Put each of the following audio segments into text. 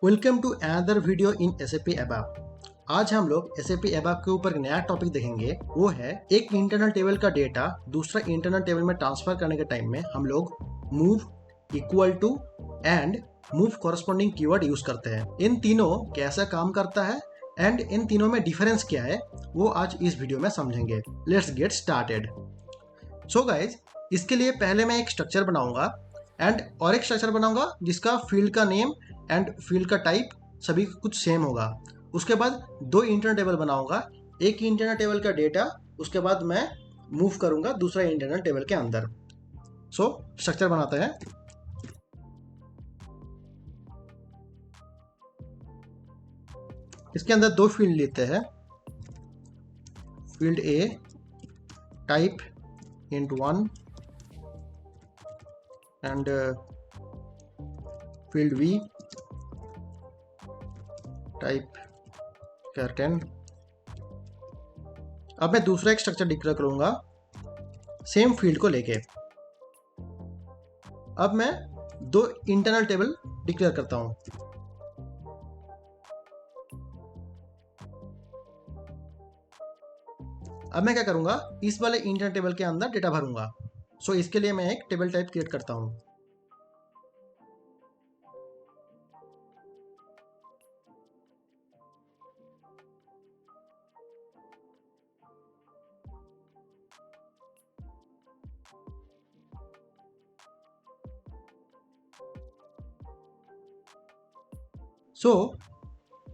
Welcome to another video in SAP ABAP। आज हम लोग SAP ABAP के ऊपर एक नया टॉपिक देखेंगे। वो है एक इंटरनल टेबल का डेटा दूसरा इंटरनल टेबल में ट्रांसफर करने के टाइम में हम लोग move, equal to and move corresponding keyword use करते हैं। इन तीनों कैसा काम करता है एंड इन तीनों में डिफरेंस क्या है वो आज इस वीडियो में समझेंगे। Let's get started. So guys, इसके लिए पहले मैं एक स्ट्रक्चर बनाऊंगा एंड और एक स्ट्रक्चर बनाऊंगा जिसका फील्ड का नेम एंड फील्ड का टाइप सभी कुछ सेम होगा। उसके बाद दो इंटरनल टेबल बनाऊंगा, एक इंटरनल टेबल का डेटा उसके बाद मैं मूव करूंगा दूसरा इंटरनल टेबल के अंदर। सो स्ट्रक्चर बनाते हैं। इसके अंदर दो फील्ड लेते हैं, field A type int1 and field B type char10। अब मैं दूसरा एक स्ट्रक्चर डिक्लेयर करूंगा सेम फील्ड को लेके। अब मैं दो इंटरनल टेबल डिक्लेयर करता हूं। अब मैं क्या करूंगा, इस वाले इंटरनल टेबल के अंदर डेटा भरूंगा। सो इसके लिए मैं एक टेबल टाइप क्रिएट करता हूं।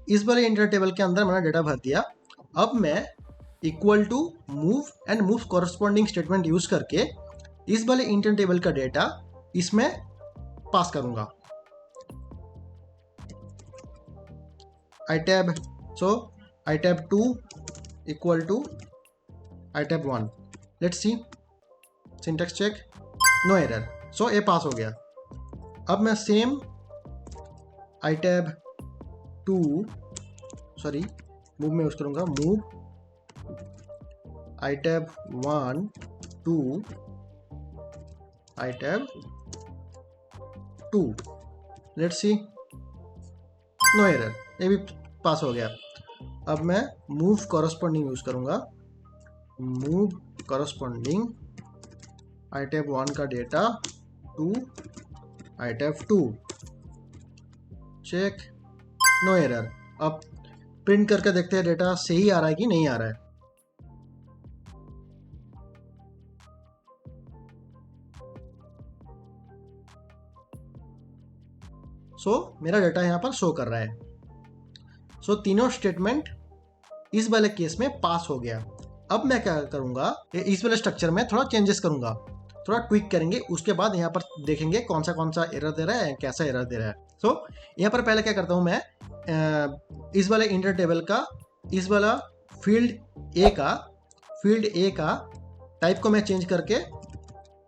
इस वाले इंटरनल टेबल के अंदर मैंने डेटा भर दिया। अब मैं equal to move and move corresponding statement use करके इस वाले इंटरनल टेबल का डेटा इसमें पास करूंगा। itab, itab2 equal to itab1। Let's see, syntax check, no error. So ये पास हो गया। अब मैं सेम itab2 मूव में यूज करूंगा, move itab1 to itab2। Let's see, no error, ये भी पास हो गया। अब मैं मूव कॉरस्पॉन्डिंग यूज करूंगा, मूव कॉरस्पॉन्डिंग itab1 का data to itab2। Check, no error. अब प्रिंट करके देखते हैं डेटा सही आ रहा है कि नहीं आ रहा है। मेरा डेटा यहां पर शो कर रहा है। तीनों स्टेटमेंट इस वाले केस में पास हो गया। अब मैं क्या करूंगा, इस वाले स्ट्रक्चर में थोड़ा चेंजेस करूंगा, थोड़ा ट्विक करेंगे। उसके बाद यहाँ पर देखेंगे कौन सा एरर दे रहा है, कैसा एरर दे रहा है। यहाँ पर पहले क्या करता हूं मैं, इस वाले इंटर टेबल का इस वाला फील्ड ए का टाइप को मैं चेंज करके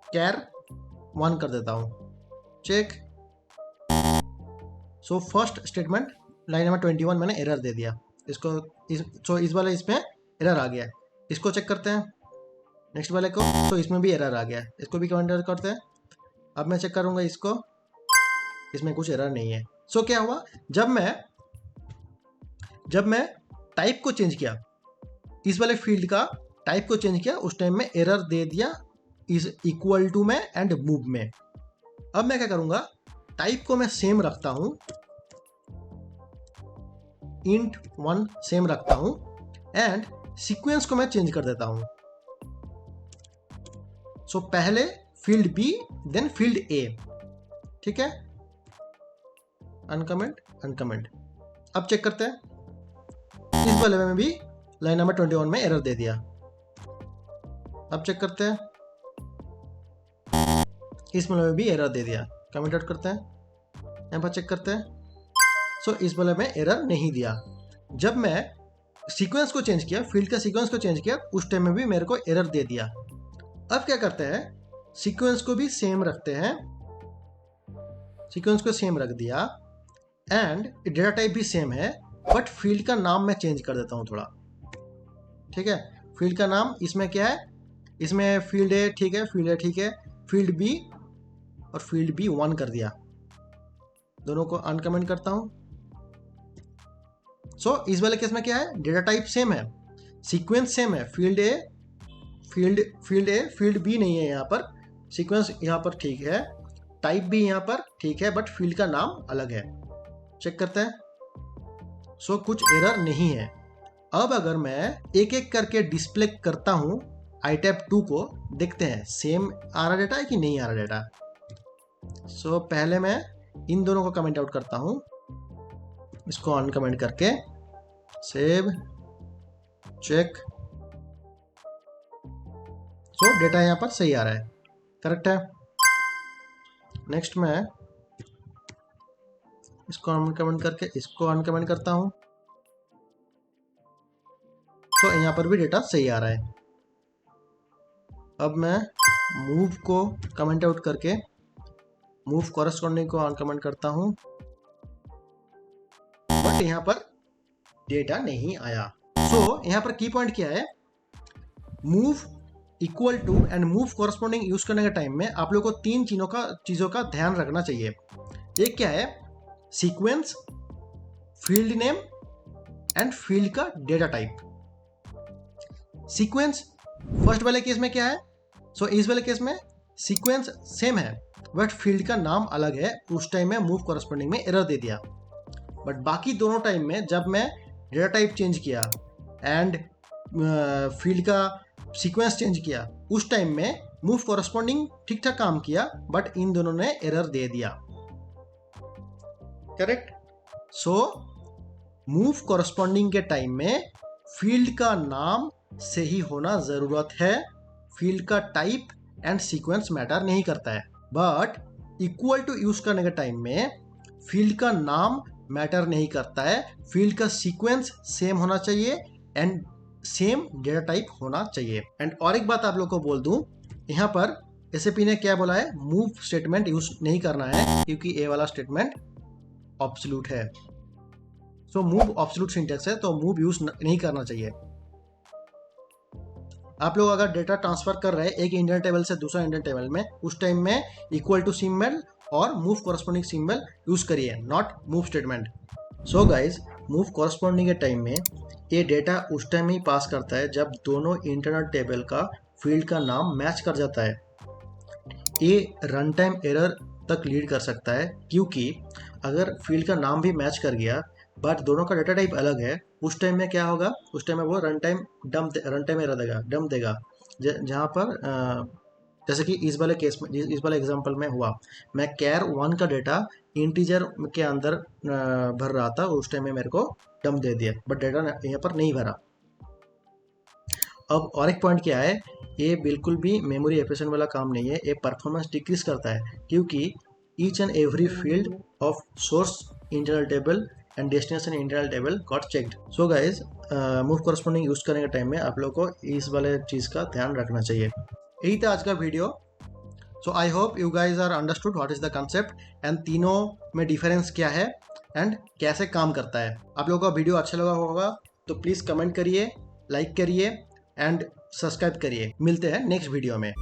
char1 कर देता हूं। Check. First statement line number 21 मैंने एरर दे दिया इसको। इस वाले इसमें एरर आ गया, इसको चेक करते हैं। नेक्स्ट वाले को, इसमें भी एरर आ गया, इसको भी काउंटर करते हैं। अब मैं चेक करूंगा इसको, इसमें कुछ एरर नहीं है। क्या हुआ, जब मैं टाइप को चेंज किया, इस वाले फील्ड का टाइप को चेंज किया, उस टाइम में एरर दे दिया इस इक्वल टू में एंड मूव में। अब मैं क्या करूंगा, टाइप को मैं सेम रखता हूं, int1 सेम रखता हूं एंड सीक्वेंस को मैं चेंज कर देता हूं। पहले फील्ड बी देन फील्ड ए, ठीक है, अनकमेंट। अब चेक करते हैं, इस वाले में भी लाइन नंबर 21 में एरर दे दिया। अब चेक करते हैं, इस वाले में भी एरर दे दिया। कमेंट आउट करते हैं, यहाँ पर चेक करते हैं। इस वाले में एरर नहीं दिया। जब मैं सीक्वेंस को चेंज किया, फील्ड का सीक्वेंस को चेंज किया, उस टाइम में भी मेरे को एरर दे दिया। अब क्या करते हैं, सीक्वेंस को भी सेम रखते हैं, सीक्वेंस को सेम रख दिया एंड डेटा टाइप भी सेम है, बट फील्ड का नाम मैं चेंज कर देता हूं थोड़ा। ठीक है, फील्ड का नाम इसमें क्या है, इसमें फील्ड ए, ठीक है, फील्ड ए, ठीक है, फील्ड बी और फील्ड बी 1 कर दिया। दोनों को अनकमेंट करता हूं, सो इस वाले केस में क्या है, डेटा टाइप सेम है, सीक्वेंस सेम है, फील्ड बी नहीं है यहाँ पर, सीक्वेंस यहाँ पर ठीक है, टाइप भी यहाँ पर ठीक है, बट फील्ड का नाम अलग है। चेक करते हैं। सो कुछ एरर नहीं है। अब अगर मैं एक एक करके डिस्प्ले करता हूं iTab2 को, देखते हैं सेम आ रहा डेटा है कि नहीं आ रहा डेटा। सो पहले मैं इन दोनों को कमेंट आउट करता हूं, इसको अनकमेंट करके सेव चेक। सो डेटा यहाँ पर सही आ रहा है, करेक्ट है। नेक्स्ट मैं इसको अनकमेंट करके इसको अनकमेंट करता हूं, तो यहाँ पर भी डेटा सही आ रहा है। अब मैं मूव को कमेंट आउट करके मूव कॉरेस्पॉन्डिंग को अनकमेंट करता हूं, बट यहाँ पर डेटा नहीं आया। सो यहाँ पर की पॉइंट क्या है, move equal to and move corresponding use करने के टाइम में आप लोगों को तीन चीजों का ध्यान रखना चाहिए। एक क्या है, sequence, field name and field का डेटा टाइप। सीक्वेंस फर्स्ट वाले केस में क्या है, सो इस वाले केस में सीक्वेंस सेम है बट फील्ड का नाम अलग है, उस टाइम में मूव कॉरेस्पॉन्डिंग में एरर दे दिया। बट बाकी दोनों टाइम में जब मैं डेटा टाइप चेंज किया एंड फील्ड का सीक्वेंस चेंज किया, उस टाइम में मूव कॉरेस्पॉन्डिंग ठीक ठाक काम किया, बट इन दोनों ने एरर दे दिया। करेक्ट। सो मूव कॉरेस्पॉन्डिंग के टाइम में फील्ड का नाम सही होना जरूरत है, फील्ड का टाइप एंड सीक्वेंस मैटर नहीं करता है। बट इक्वल टू यूज करने के टाइम में फील्ड का नाम मैटर नहीं करता है, फील्ड का सीक्वेंस सेम होना चाहिए एंड सेम डेटा टाइप होना चाहिए। एंड और एक बात आप लोग को बोल दूं, यहाँ पर SAP ने क्या बोला है, मूव स्टेटमेंट यूज नहीं करना है क्योंकि ये वाला स्टेटमेंट ऑब्सोल्यूट है। सो मूव ऑब्सोल्यूट सिंटैक्स है, तो मूव यूज नहीं करना चाहिए। आप लोग अगर डेटा ट्रांसफर कर रहे हैं एक इंडियन टेबल से दूसरा इंडियन टेबल में, उस टाइम में इक्वल टू सिंबल और मूव कॉरेस्पॉन्डिंग सिंबल यूज करिए, not move statement. So guys, move corresponding के टाइम में ये डेटा उस टाइम ही पास करता है जब दोनों इंटरनल टेबल का फील्ड का नाम मैच कर जाता है। ये रन टाइम एरर तक लीड कर सकता है, क्योंकि अगर फील्ड का नाम भी मैच कर गया बट दोनों का डेटा टाइप अलग है, उस टाइम में क्या होगा, उस टाइम में वो रन टाइम एरर देगा, डम्प देगा। जहाँ पर जैसे कि इस वाले केस में, इस वाले एग्जांपल में हुआ, मैं कैर 1 का डेटा इंटीजर के अंदर भर रहा था, उस टाइम में मेरे को डम्प दे दिया, बट डेटा यहाँ पर नहीं भरा। अब और एक पॉइंट क्या है, ये बिल्कुल भी मेमोरी एफिशिएंट वाला काम नहीं है, ये परफॉर्मेंस डिक्रीज करता है, क्योंकि each and every field of source internal table and destination internal table got checked. So guys, move corresponding use करने के टाइम में आप लोग को इस वाले चीज का ध्यान रखना चाहिए। यही था आज का video. So I hope you guys are understood what is the concept and तीनों में डिफरेंस क्या है एंड कैसे काम करता है। आप लोगों का वीडियो अच्छा लगा होगा तो प्लीज कमेंट करिए, लाइक करिए एंड सब्सक्राइब करिए। मिलते हैं नेक्स्ट वीडियो में।